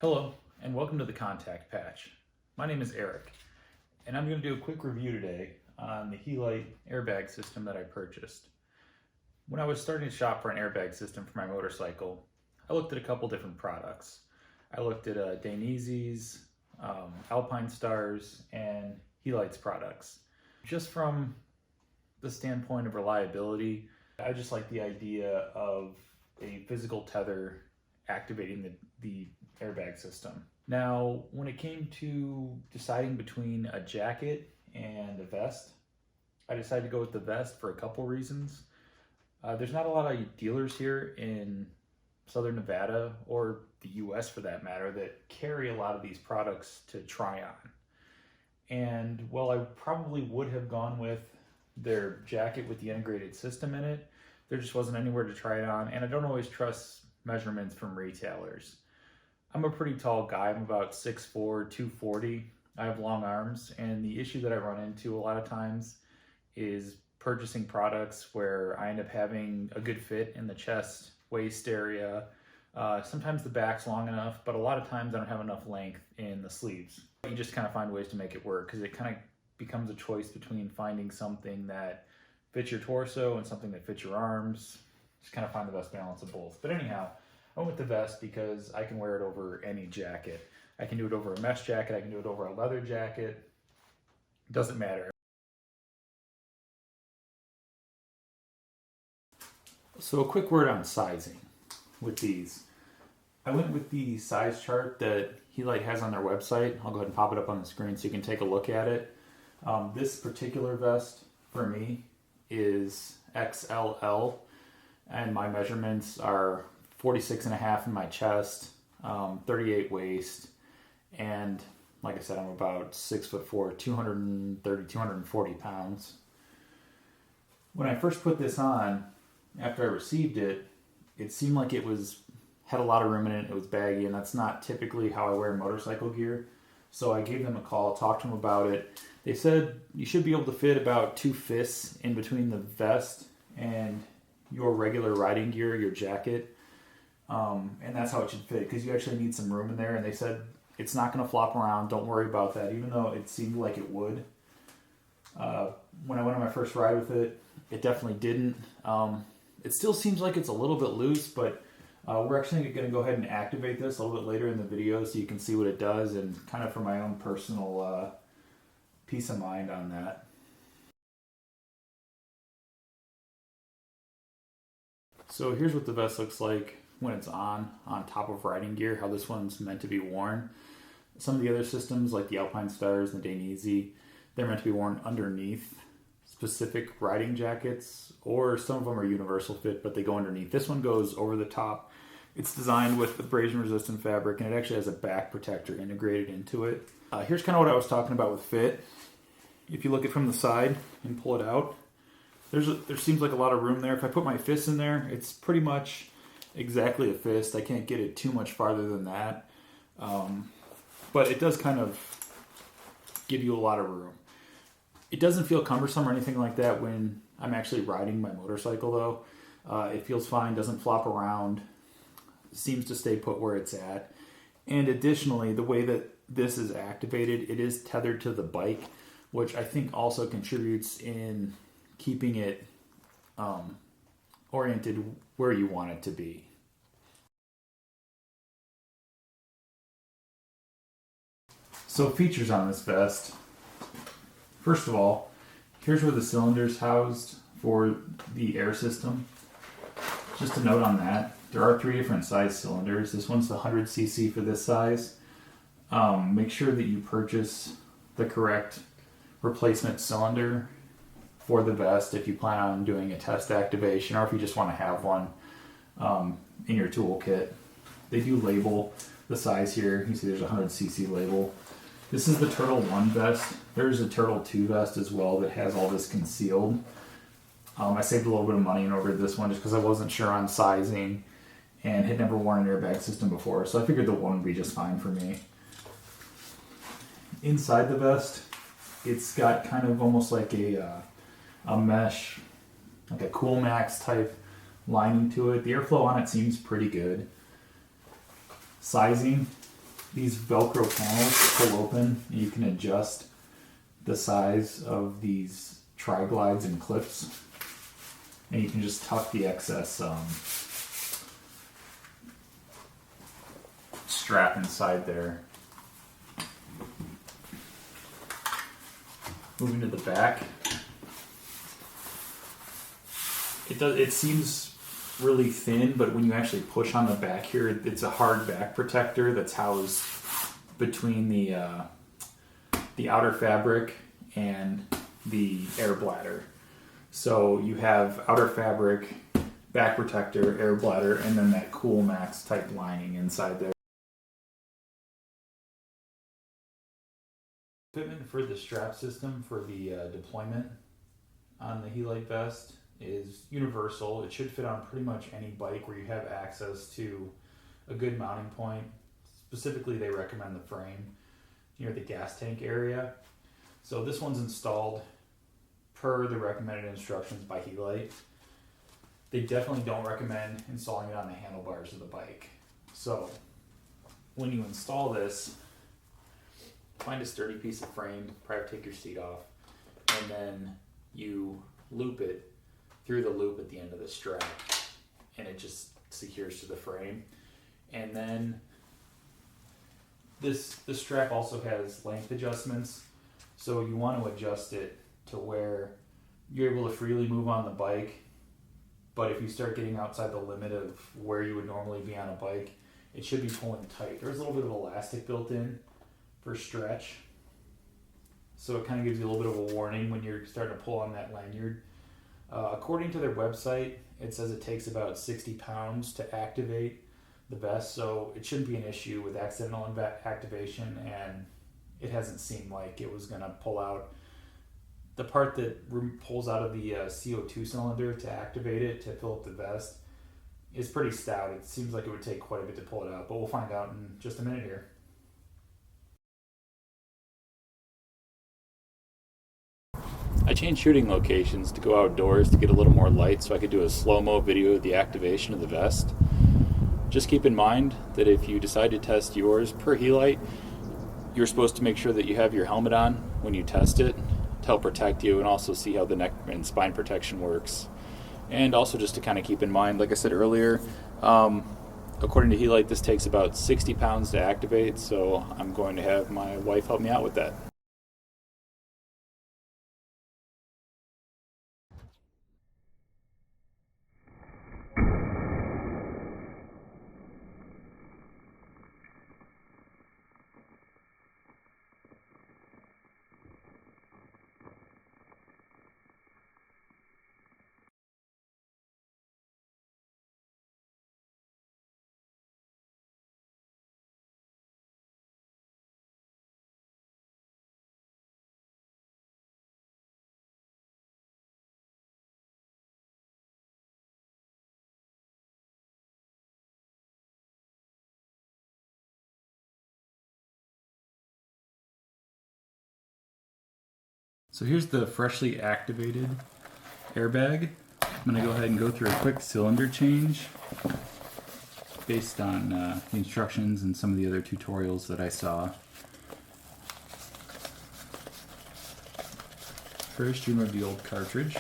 Hello, and welcome to the Contact Patch. My name is Eric, and I'm going to do a quick review today on the Helite airbag system that I purchased. When I was starting to shop for an airbag system for my motorcycle, I looked at a couple different products. I looked at Dainese, Alpine Stars, and Helite's products. Just from the standpoint of reliability, I just like the idea of a physical tether activating the airbag system. Now, when it came to deciding between a jacket and a vest, I decided to go with the vest for a couple reasons. There's not a lot of dealers here in Southern Nevada, or the US for that matter, that carry a lot of these products to try on. And while I probably would have gone with their jacket with the integrated system in it, there just wasn't anywhere to try it on, and I don't always trust measurements from retailers. I'm a pretty tall guy. I'm about 6'4", 240. I have long arms, and the issue that I run into a lot of times is purchasing products where I end up having a good fit in the chest, waist area. Sometimes the back's long enough, but a lot of times I don't have enough length in the sleeves. You just kind of find ways to make it work, because it kind of becomes a choice between finding something that fits your torso and something that fits your arms. Just kind of find the best balance of both. But anyhow, I went with the vest because I can wear it over any jacket. I can do it over a mesh jacket, I can do it over a leather jacket. It doesn't matter. So a quick word on sizing with these. I went with the size chart that Helite has on their website. I'll go ahead and pop it up on the screen so you can take a look at it. This particular vest for me is XLL, and my measurements are 46.5 in my chest, 38 waist, and like I said, I'm about 6'4", 230, 240 pounds. When I first put this on, after I received it, it seemed like it had a lot of room in it. It was baggy, and that's not typically how I wear motorcycle gear. So I gave them a call, talked to them about it. They said you should be able to fit about 2 fists in between the vest and your regular riding gear, your jacket. And that's how it should fit, because you actually need some room in there. And they said it's not going to flop around. Don't worry about that, even though it seemed like it would. When I went on my first ride with it, it definitely didn't. It still seems like it's a little bit loose, but we're actually going to go ahead and activate this a little bit later in the video so you can see what it does, and kind of for my own personal peace of mind on that. So here's what the vest looks like when it's on top of riding gear, how this one's meant to be worn. Some of the other systems, like the Alpine Stars and the Dainese, they're meant to be worn underneath specific riding jackets, or some of them are universal fit, but they go underneath. This one goes over the top. It's designed with abrasion resistant fabric, and it actually has a back protector integrated into it. Here's kind of what I was talking about with fit. If you look at it from the side and pull it out, there seems like a lot of room there. If I put my fist in there, it's pretty much exactly a fist. I can't get it too much farther than that. But it does kind of give you a lot of room. It doesn't feel cumbersome or anything like that when I'm actually riding my motorcycle, though. It feels fine, doesn't flop around, seems to stay put where it's at. And additionally, the way that this is activated, it is tethered to the bike, which I think also contributes in keeping it oriented where you want it to be. So features on this vest. First of all, here's where the cylinder's housed for the air system. Just a note on that, there are 3 different size cylinders. This one's the 100cc for this size. Make sure that you purchase the correct replacement cylinder for the vest if you plan on doing a test activation, or if you just want to have one in your toolkit. They do label the size here. You see there's a 100cc label. This is the Turtle 1 vest. There's a Turtle 2 vest as well that has all this concealed. I saved a little bit of money and ordered this one just because I wasn't sure on sizing and had never worn an airbag system before, so I figured the one would be just fine for me. Inside the vest, it's got kind of almost like a mesh, like a Cool Max type lining to it. The airflow on it seems pretty good. Sizing, These Velcro panels pull open, and you can adjust the size of these tri-glides and clips, and you can just tuck the excess strap inside there. Moving to the back, it seems really thin, but when you actually push on the back here, it's a hard back protector that's housed between the outer fabric and the air bladder. So you have outer fabric, back protector, air bladder, and then that Cool Max type lining inside there. Equipment for the strap system for the deployment on the Helite vest is universal. It should fit on pretty much any bike where you have access to a good mounting point. Specifically, they recommend the frame near the gas tank area. So this one's installed per the recommended instructions by Helite. They definitely don't recommend installing it on the handlebars of the bike. So when you install this, find a sturdy piece of frame, probably take your seat off, and then you loop it through the loop at the end of the strap, and it just secures to the frame. And then the strap also has length adjustments, so you want to adjust it to where you're able to freely move on the bike, but if you start getting outside the limit of where you would normally be on a bike, it should be pulling tight. There's a little bit of elastic built in for stretch, so it kind of gives you a little bit of a warning when you're starting to pull on that lanyard. According to their website, it says it takes about 60 pounds to activate the vest, so it shouldn't be an issue with accidental activation, and it hasn't seemed like it was going to pull out. The part that pulls out of the CO2 cylinder to activate it, to fill up the vest, is pretty stout. It seems like it would take quite a bit to pull it out, but we'll find out in just a minute here. I changed shooting locations to go outdoors to get a little more light so I could do a slow-mo video of the activation of the vest. Just keep in mind that if you decide to test yours per Helite, you're supposed to make sure that you have your helmet on when you test it to help protect you, and also see how the neck and spine protection works. And also just to kind of keep in mind, like I said earlier, according to Helite, this takes about 60 pounds to activate, so I'm going to have my wife help me out with that. So here's the freshly activated airbag. I'm going to go ahead and go through a quick cylinder change based on the instructions and some of the other tutorials that I saw. First, you remove the old cartridge.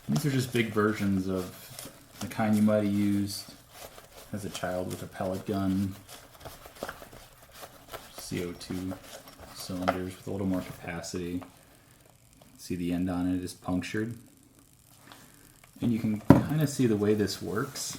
These are just big versions of the kind you might have used as a child with a pellet gun, CO2 cylinders with a little more capacity. See the end on it is punctured. And you can kind of see the way this works.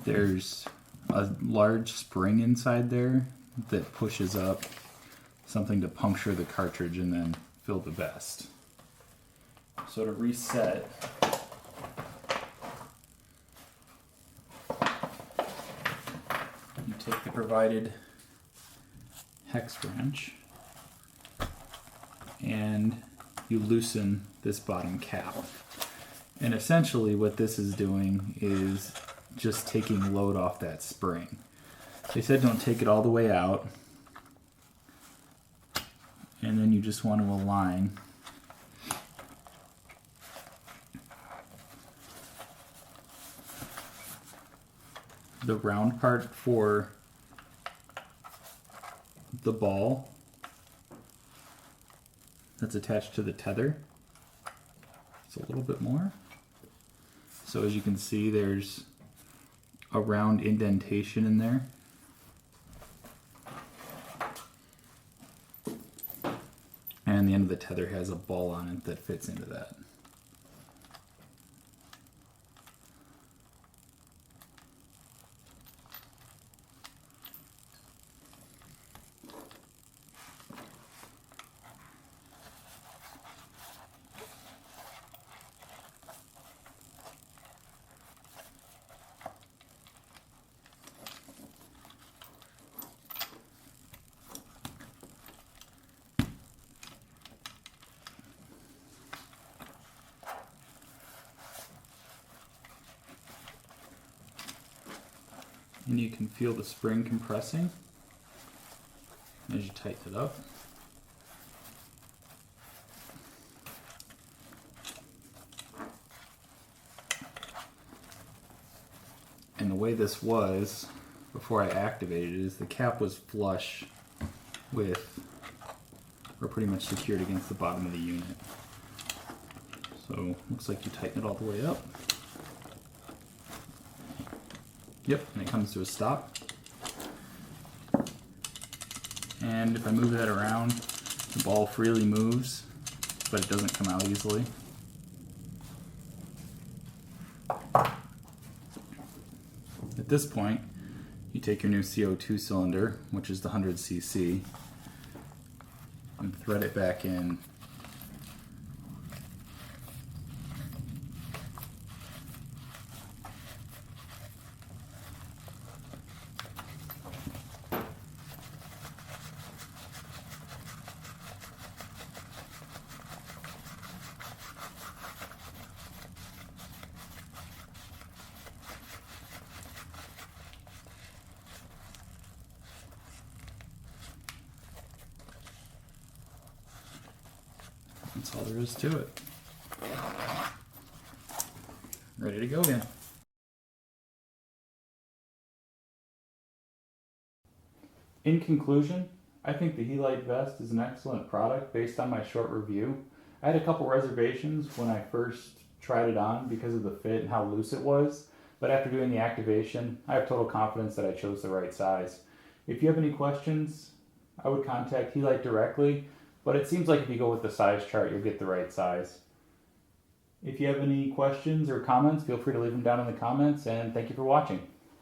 There's a large spring inside there that pushes up something to puncture the cartridge and then fill the vest. So to reset, you take the provided hex wrench and you loosen this bottom cap. And essentially what this is doing is just taking load off that spring. They said don't take it all the way out, and then you just want to align the round part for the ball that's attached to the tether. It's a little bit more. So as you can see, there's a round indentation in there. And the end of the tether has a ball on it that fits into that. And you can feel the spring compressing as you tighten it up. And the way this was before I activated it is the cap was flush with, or pretty much secured against the bottom of the unit. So looks like you tighten it all the way up. Yep, and it comes to a stop. And if I move that around, the ball freely moves, but it doesn't come out easily. At this point, you take your new CO2 cylinder, which is the 100cc, and thread it back in. That's all there is to it. Ready to go again. In conclusion, I think the Helite vest is an excellent product based on my short review. I had a couple reservations when I first tried it on because of the fit and how loose it was, but after doing the activation, I have total confidence that I chose the right size. If you have any questions, I would contact Helite directly, but it seems like if you go with the size chart, you'll get the right size. If you have any questions or comments, feel free to leave them down in the comments, and thank you for watching.